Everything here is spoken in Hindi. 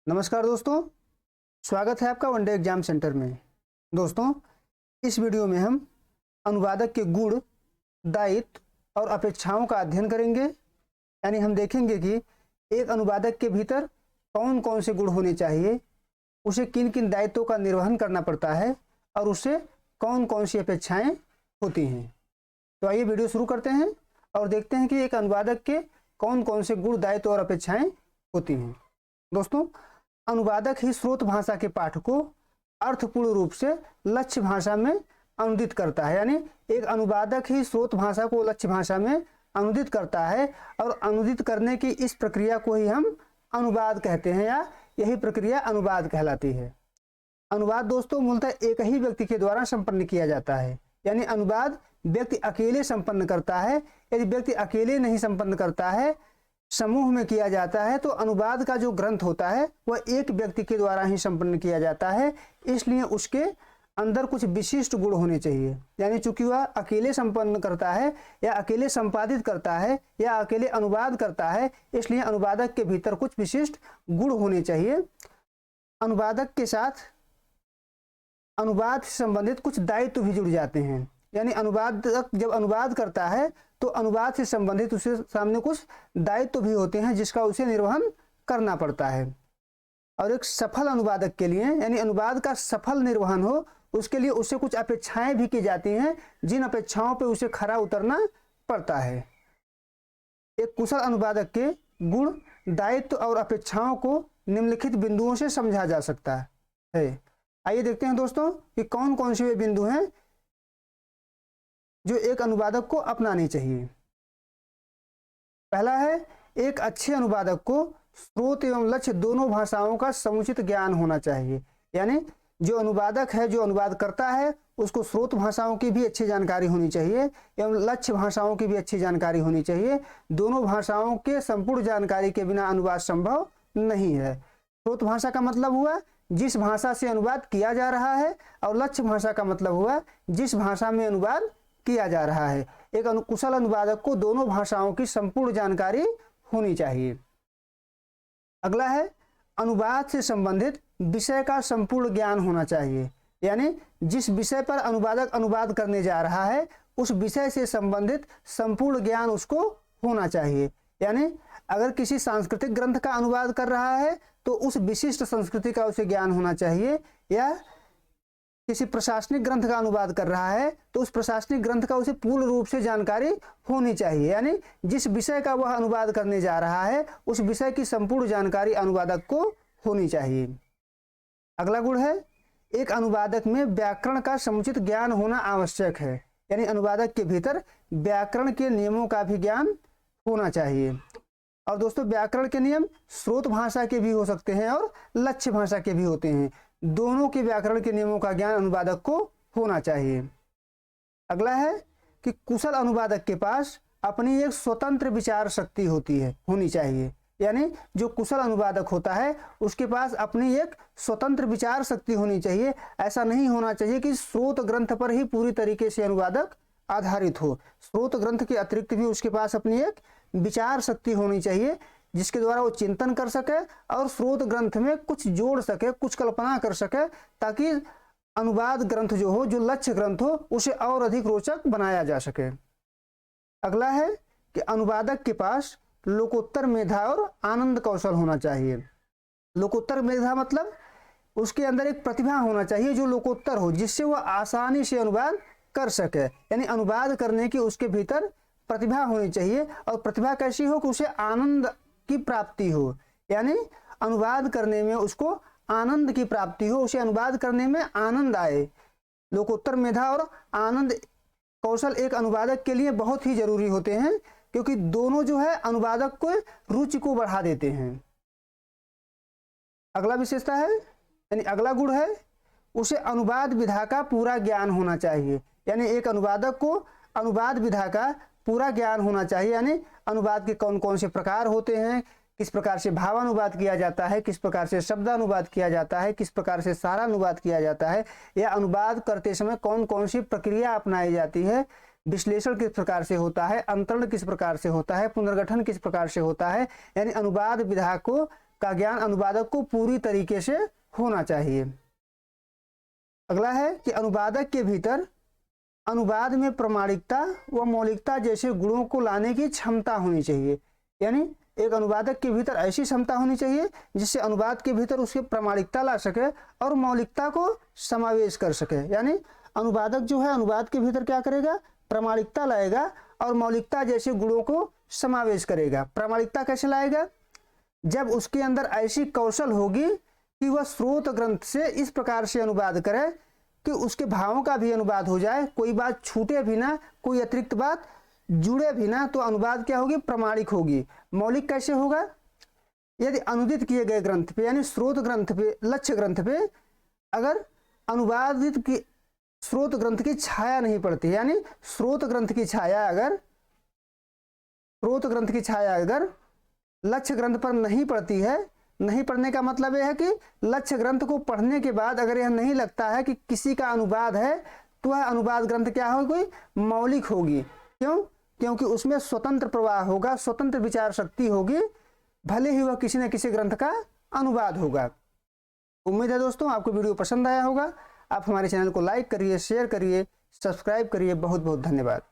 नमस्कार दोस्तों, स्वागत है आपका वनडे एग्जाम सेंटर में। दोस्तों, इस वीडियो में हम अनुवादक के गुण, दायित्व और अपेक्षाओं का अध्ययन करेंगे। यानी हम देखेंगे कि एक अनुवादक के भीतर कौन कौन से गुण होने चाहिए, उसे किन किन दायित्वों का निर्वहन करना पड़ता है और उससे कौन कौन सी अपेक्षाएं होती हैं। तो आइए वीडियो शुरू करते हैं और देखते हैं कि एक अनुवादक के कौन कौन से गुण, दायित्व और अपेक्षाएं होती हैं। दोस्तों, अनुवादक ही स्रोत भाषा के पाठ को अर्थपूर्ण रूप से लक्ष्य भाषा में अनुदित करता है। यानी एक अनुवादक ही स्रोत भाषा को लक्ष्य भाषा में अनुदित करता है और अनुदित करने की इस प्रक्रिया को ही हम अनुवाद कहते हैं, या यही प्रक्रिया अनुवाद कहलाती है। अनुवाद दोस्तों मूलतः एक ही व्यक्ति के द्वारा संपन्न किया जाता है। यानी अनुवाद व्यक्ति अकेले संपन्न करता है। यदि व्यक्ति अकेले नहीं संपन्न करता है, समूह में किया जाता है, तो अनुवाद का जो ग्रंथ होता है वह एक व्यक्ति के द्वारा ही संपन्न किया जाता है। इसलिए उसके अंदर कुछ विशिष्ट गुण होने चाहिए। यानी चूंकि वह अकेले संपन्न करता है या अकेले संपादित करता है या अकेले अनुवाद करता है, इसलिए अनुवादक के भीतर कुछ विशिष्ट गुण होने चाहिए। अनुवादक के साथ अनुवाद से संबंधित कुछ दायित्व भी जुड़ जाते हैं। यानी अनुवादक जब अनुवाद करता है तो अनुवाद से संबंधित उसके सामने कुछ दायित्व भी होते हैं जिसका उसे निर्वहन करना पड़ता है। और एक सफल अनुवादक के लिए, यानी अनुवाद का सफल निर्वहन हो, उसके लिए उससे कुछ अपेक्षाएं भी की जाती हैं, जिन अपेक्षाओं पर उसे खरा उतरना पड़ता है। एक कुशल अनुवादक के गुण, दायित्व और अपेक्षाओं को निम्नलिखित बिंदुओं से समझा जा सकता है। आइए देखते हैं दोस्तों कि कौन कौन से वे बिंदु हैं जो एक अनुवादक को अपनाने चाहिए। पहला है, एक अच्छे अनुवादक को स्रोत एवं लक्ष्य दोनों भाषाओं का समुचित ज्ञान होना चाहिए। यानी जो अनुवादक है, जो अनुवाद करता है, उसको स्रोत भाषाओं की भी अच्छी जानकारी होनी चाहिए एवं लक्ष्य भाषाओं की भी अच्छी जानकारी होनी चाहिए। दोनों भाषाओं के संपूर्ण जानकारी के बिना अनुवाद संभव नहीं है। स्रोत भाषा का मतलब हुआ जिस भाषा से अनुवाद किया जा रहा है, और लक्ष्य भाषा का मतलब हुआ जिस भाषा में अनुवाद किया जा रहा है। एक कुशल अनुवादक को दोनों भाषाओं की संपूर्ण जानकारी होनी चाहिए। अगला है, अनुवाद से संबंधित विषय का संपूर्ण ज्ञान होना चाहिए। यानी जिस विषय पर अनुवादक अनुवाद करने जा रहा है, उस विषय से संबंधित संपूर्ण ज्ञान उसको होना चाहिए। यानी अगर किसी सांस्कृतिक ग्रंथ का अनुवाद कर रहा है तो उस विशिष्ट संस्कृति का उसे ज्ञान होना चाहिए, या किसी प्रशासनिक ग्रंथ का अनुवाद कर रहा है तो उस प्रशासनिक ग्रंथ का उसे पूर्ण रूप से जानकारी होनी चाहिए। यानी जिस विषय का वह अनुवाद करने जा रहा है, उस विषय की संपूर्ण जानकारी अनुवादक को होनी चाहिए। अगला गुण है, एक अनुवादक में व्याकरण का समुचित ज्ञान होना आवश्यक है। यानी अनुवादक के भीतर व्याकरण के नियमों का भी ज्ञान होना चाहिए। और दोस्तों, व्याकरण के नियम स्रोत भाषा के भी हो सकते हैं और लक्ष्य भाषा के भी होते हैं। दोनों के व्याकरण के नियमों का ज्ञान अनुवादक को होना चाहिए। अगला है कि कुशल अनुवादक के पास अपनी एक स्वतंत्र विचार शक्ति होनी चाहिए। यानी जो कुशल अनुवादक होता है उसके पास अपनी एक स्वतंत्र विचार शक्ति होनी चाहिए। ऐसा नहीं होना चाहिए कि स्रोत ग्रंथ पर ही पूरी तरीके से अनुवादक आधारित हो। स्रोत ग्रंथ के अतिरिक्त भी उसके पास अपनी एक विचार शक्ति होनी चाहिए, जिसके द्वारा वो चिंतन कर सके और स्रोत ग्रंथ में कुछ जोड़ सके, कुछ कल्पना कर सके, ताकि अनुवाद ग्रंथ जो हो, जो लक्ष्य ग्रंथ हो, उसे और अधिक रोचक बनाया जा सके। अगला है कि अनुवादक के पास लोकोत्तर मेधा और आनंद कौशल होना चाहिए। लोकोत्तर मेधा मतलब उसके अंदर एक प्रतिभा होना चाहिए जो लोकोत्तर हो, जिससे वह आसानी से अनुवाद कर सके। यानी अनुवाद करने की उसके भीतर प्रतिभा होनी चाहिए। और प्रतिभा कैसी हो कि उसे आनंद की प्राप्ति हो। यानी अनुवाद करने में उसको आनंद की प्राप्ति हो, उसे अनुवाद करने में आनंद आए। लोकोत्तर मेधा और आनंद कौशल एक अनुवादक के लिए बहुत ही जरूरी होते हैं, क्योंकि दोनों जो है अनुवादक को रुचि को बढ़ा देते हैं। अगला विशेषता है, यानी अगला गुण है, उसे अनुवाद विधा का पूरा ज्ञान होना चाहिए। यानी एक अनुवादक को अनुवाद विधा का पूरा ज्ञान होना चाहिए। यानी अनुवाद के कौन कौन से प्रकार होते हैं, किस प्रकार से भावानुवाद किया जाता है, किस प्रकार से शब्दानुवाद किया जाता है, किस प्रकार से सारानुवाद किया जाता है, या अनुवाद करते समय कौन कौन सी प्रक्रिया अपनाई जाती है, विश्लेषण किस प्रकार से होता है, अंतरण किस प्रकार से होता है, पुनर्गठन किस प्रकार से होता है। यानी अनुवाद विधा को का ज्ञान अनुवादक को पूरी तरीके से होना चाहिए। अगला है कि अनुवादक के भीतर अनुवाद में प्रामाणिकता व मौलिकता जैसे गुणों को लाने की क्षमता होनी चाहिए। यानी एक अनुवादक के भीतर ऐसी क्षमता होनी चाहिए जिससे अनुवाद के भीतर उसकी प्रामाणिकता ला सके और मौलिकता को समावेश कर सके। यानी अनुवादक जो है अनुवाद के भीतर क्या करेगा, प्रामाणिकता लाएगा और मौलिकता जैसे गुणों को समावेश करेगा। प्रामाणिकता कैसे लाएगा, जब उसके अंदर ऐसी कौशल होगी कि वह स्रोत ग्रंथ से इस प्रकार से अनुवाद करे कि उसके भावों का भी अनुवाद हो जाए, कोई बात छूटे भी ना, कोई अतिरिक्त बात जुड़े भी ना, तो अनुवाद क्या होगी, प्रामाणिक होगी। मौलिक कैसे होगा, यदि अनुदित किए गए ग्रंथ पे यानी स्रोत ग्रंथ पे, लक्ष्य ग्रंथ पे अगर अनुवादित की स्रोत ग्रंथ की छाया नहीं पड़ती, यानी स्रोत ग्रंथ की छाया अगर लक्ष्य ग्रंथ पर नहीं पड़ती है, नहीं पढ़ने का मतलब यह है कि लक्ष्य ग्रंथ को पढ़ने के बाद अगर यह नहीं लगता है कि किसी का अनुवाद है, तो वह अनुवाद ग्रंथ क्या होगी, मौलिक होगी। क्यों, क्योंकि उसमें स्वतंत्र प्रवाह होगा, स्वतंत्र विचार शक्ति होगी, भले ही वह किसी न किसी ग्रंथ का अनुवाद होगा। उम्मीद है दोस्तों आपको वीडियो पसंद आया होगा। आप हमारे चैनल को लाइक करिए, शेयर करिए, सब्सक्राइब करिए। बहुत बहुत धन्यवाद।